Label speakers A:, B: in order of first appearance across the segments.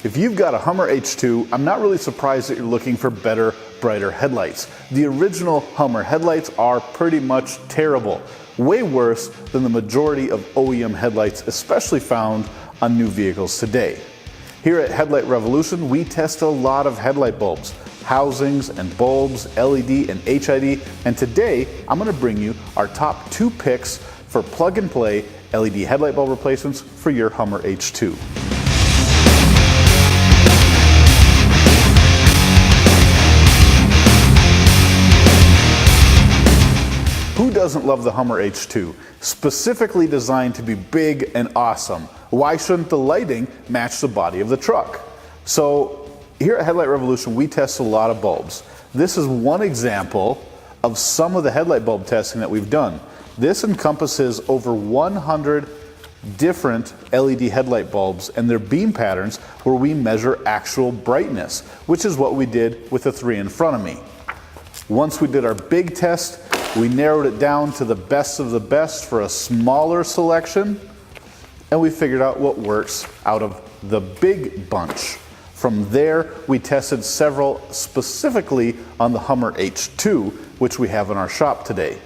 A: If you've got a Hummer H2, I'm not really surprised that you're looking for better, brighter headlights. The original Hummer headlights are pretty much terrible, way worse than the majority of OEM headlights, especially found on new vehicles today. Here at Headlight Revolution, we test a lot of headlight bulbs, housings and bulbs, LED and HID, and today I'm going to bring you our top 2 picks for plug-and-play LED headlight bulb replacements for your Hummer H2. Who doesn't love the Hummer H2? Specifically designed to be big and awesome. Why shouldn't the lighting match the body of the truck? So here at Headlight Revolution, we test a lot of bulbs. This is one example of some of the headlight bulb testing that we've done. This encompasses over 100 different LED headlight bulbs and their beam patterns where we measure actual brightness, which is what we did with the 3 in front of me. Once we did our big test, we narrowed it down to the best of the best for a smaller selection, and we figured out what works out of the big bunch. From there, we tested several specifically on the Hummer H2, which we have in our shop today.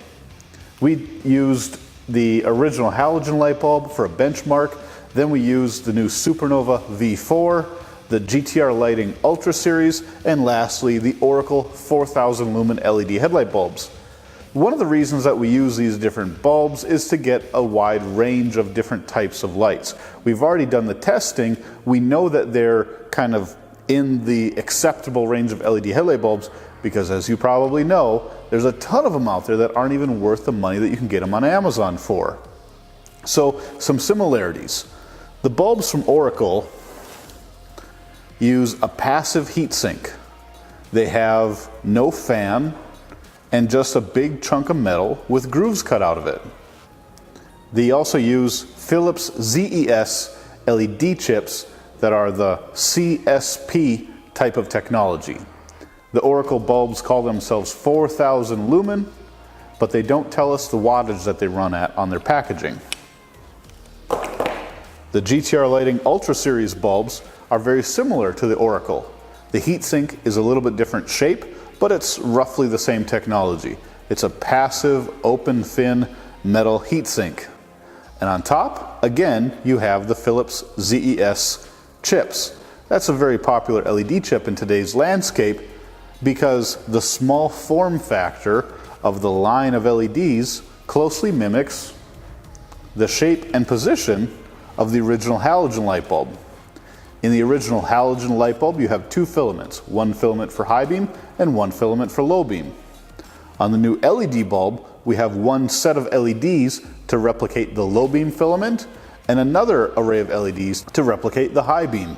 A: We used the original halogen light bulb for a benchmark, then we used the new Supernova V.4, the GTR Lighting Ultra Series, and lastly, the Oracle 4000 lumen LED headlight bulbs. One of the reasons that we use these different bulbs is to get a wide range of different types of lights. We've already done the testing. We know that they're kind of in the acceptable range of LED headlight bulbs because, as you probably know, there's a ton of them out there that aren't even worth the money that you can get them on Amazon for. So, some similarities. The bulbs from Oracle use a passive heatsink. They have no fan and just a big chunk of metal with grooves cut out of it. They also use Philips ZES LED chips that are the CSP type of technology. The Oracle bulbs call themselves 4000 lumen, but they don't tell us the wattage that they run at on their packaging. The GTR Lighting Ultra Series bulbs are very similar to the Oracle. The heatsink is a little bit different shape, but it's roughly the same technology. It's a passive, open fin metal heatsink. And on top, again, you have the Philips ZES chips. That's a very popular LED chip in today's landscape because the small form factor of the line of LEDs closely mimics the shape and position of the original halogen light bulb. In the original halogen light bulb, you have 2 filaments, one filament for high beam and one filament for low beam. On the new LED bulb, we have one set of LEDs to replicate the low beam filament and another array of LEDs to replicate the high beam.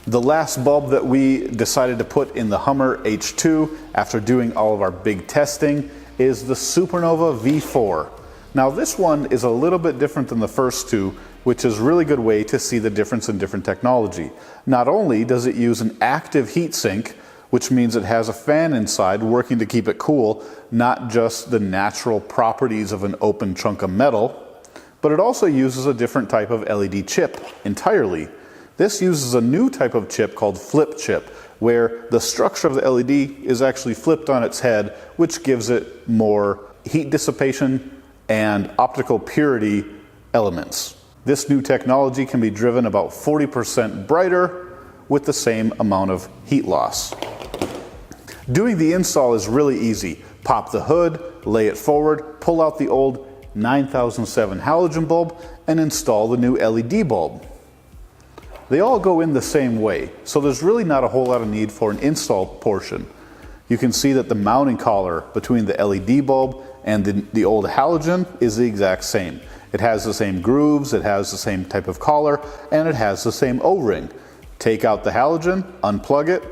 A: The last bulb that we decided to put in the Hummer H2 after doing all of our big testing is the Supernova V4. Now this one is a little bit different than the first 2, which is a really good way to see the difference in different technology. Not only does it use an active heatsink, which means it has a fan inside working to keep it cool, not just the natural properties of an open chunk of metal, but it also uses a different type of LED chip entirely. This uses a new type of chip called flip chip, where the structure of the LED is actually flipped on its head, which gives it more heat dissipation and optical purity elements. This new technology can be driven about 40% brighter with the same amount of heat loss. Doing the install is really easy. Pop the hood, lay it forward, pull out the old 9007 halogen bulb, and install the new LED bulb. They all go in the same way, so there's really not a whole lot of need for an install portion. You can see that the mounting collar between the LED bulb and the old halogen is the exact same. It has the same grooves, it has the same type of collar, and it has the same O-ring. Take out the halogen, unplug it,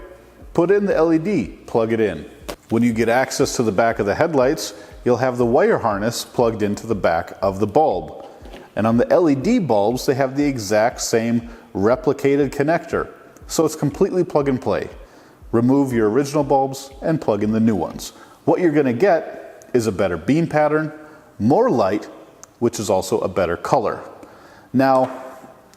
A: put in the LED, plug it in. When you get access to the back of the headlights, you'll have the wire harness plugged into the back of the bulb. And on the LED bulbs, they have the exact same replicated connector, so it's completely plug and play. Remove your original bulbs and plug in the new ones. What you're going to get is a better beam pattern, more light, which is also a better color. Now,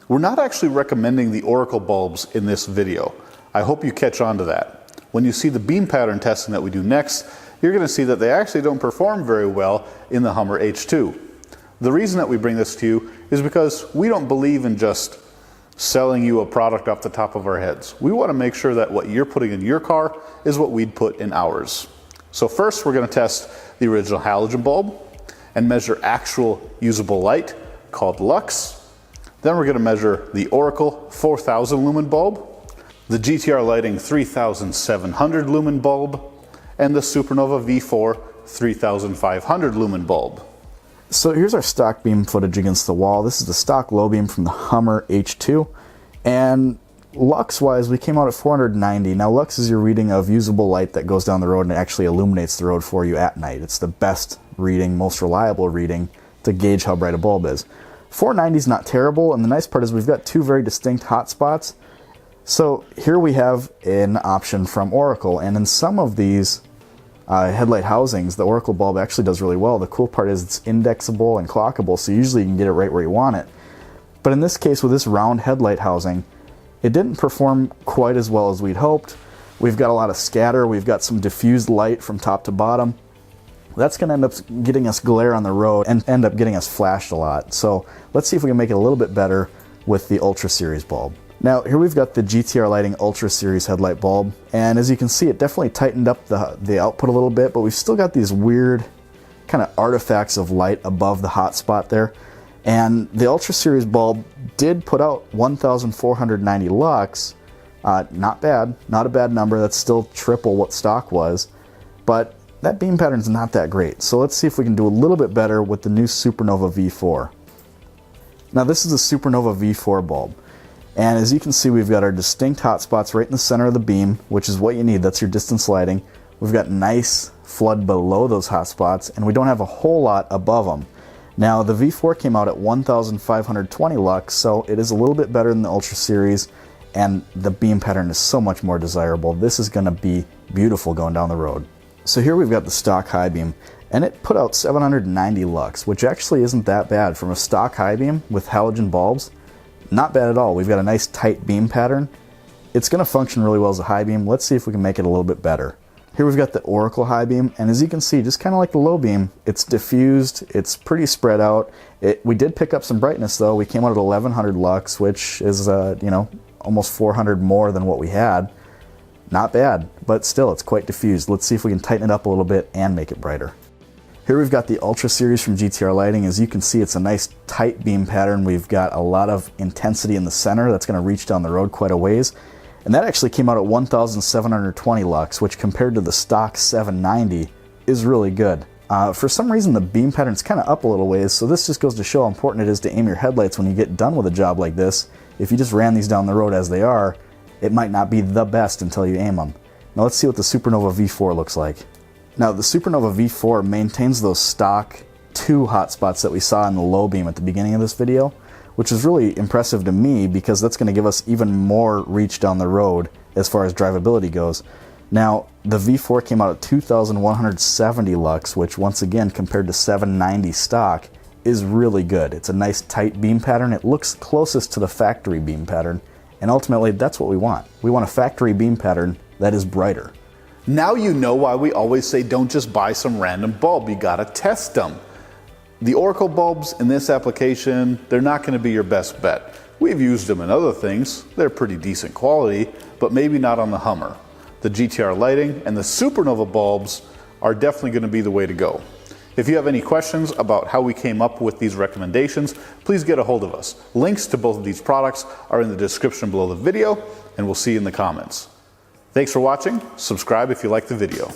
A: We're not actually recommending the Oracle bulbs in this video. I hope you catch on to that. When you see the beam pattern testing that we do next, you're going to see that they actually don't perform very well in the Hummer H2. The reason that we bring this to you is because we don't believe in just selling you a product off the top of our heads. We want to make sure that what you're putting in your car is what we'd put in ours. So first we're going to test the original halogen bulb and measure actual usable light called Lux. Then we're going to measure the Oracle 4000 lumen bulb, the GTR Lighting 3700 lumen bulb, and the Supernova V.4 3500 lumen bulb.
B: So here's our stock beam footage against the wall. This is the stock low beam from the Hummer H2. And Lux wise, we came out at 490. Now Lux is your reading of usable light that goes down the road and actually illuminates the road for you at night. It's the best reading, most reliable reading to gauge how bright a bulb is. 490 is not terrible, and the nice part is we've got two very distinct hot spots. So here we have an option from Oracle, and in some of these headlight housings, the Oracle bulb actually does really well. The cool part is it's indexable and clockable, so usually you can get it right where you want it. But in this case, with this round headlight housing, it didn't perform quite as well as we'd hoped. We've got a lot of scatter, we've got some diffused light from top to bottom. That's going to end up getting us glare on the road and end up getting us flashed a lot. So let's see if we can make it a little bit better with the Ultra Series bulb. Now here we've got the GTR Lighting Ultra Series headlight bulb, and as you can see, it definitely tightened up the output a little bit, but we've still got these weird kind of artifacts of light above the hot spot there. And the Ultra Series bulb did put out 1490 lux. Not bad, not a bad number. That's still triple what stock was, but that beam pattern's not that great. So let's see if we can do a little bit better with the new Supernova V.4. Now this is the Supernova V.4 bulb. And as you can see, we've got our distinct hotspots right in the center of the beam, which is what you need. That's your distance lighting. We've got nice flood below those hotspots, and we don't have a whole lot above them. Now, the V4 came out at 1520 lux, so it is a little bit better than the Ultra Series, and the beam pattern is so much more desirable. This is going to be beautiful going down the road. So here we've got the stock high beam, and it put out 790 lux, which actually isn't that bad. From a stock high beam with halogen bulbs, not bad at all. We've got a nice tight beam pattern. It's going to function really well as a high beam. Let's see if we can make it a little bit better. Here we've got the Oracle high beam, and as you can see, just kind of like the low beam, it's diffused, it's pretty spread out. We did pick up some brightness though. We came out at 1100 lux, which is almost 400 more than what we had. Not bad, but still it's quite diffused. Let's see if we can tighten it up a little bit and make it brighter. Here we've got the Ultra Series from GTR Lighting. As you can see, it's a nice tight beam pattern. We've got a lot of intensity in the center that's going to reach down the road quite a ways. And that actually came out at 1720 lux, which compared to the stock 790 is really good. For some reason, the beam pattern's kind of up a little ways, so this just goes to show how important it is to aim your headlights when you get done with a job like this. If you just ran these down the road as they are, it might not be the best until you aim them. Now let's see what the Supernova V4 looks like. Now the Supernova V4 maintains those stock 2 hotspots that we saw in the low beam at the beginning of this video, which is really impressive to me because that's going to give us even more reach down the road as far as drivability goes. Now the V4 came out at 2170 lux, which once again compared to 790 stock is really good. It's a nice tight beam pattern. It looks closest to the factory beam pattern, and ultimately that's what we want. We want a factory beam pattern that is brighter.
A: Now you know why we always say don't just buy some random bulb, you gotta test them. The Oracle bulbs in this application, they're not gonna be your best bet. We've used them in other things, they're pretty decent quality, but maybe not on the Hummer. The GTR Lighting and the Supernova bulbs are definitely gonna be the way to go. If you have any questions about how we came up with these recommendations, please get a hold of us. Links to both of these products are in the description below the video, and we'll see you in the comments. Thanks for watching. Subscribe if you like the video.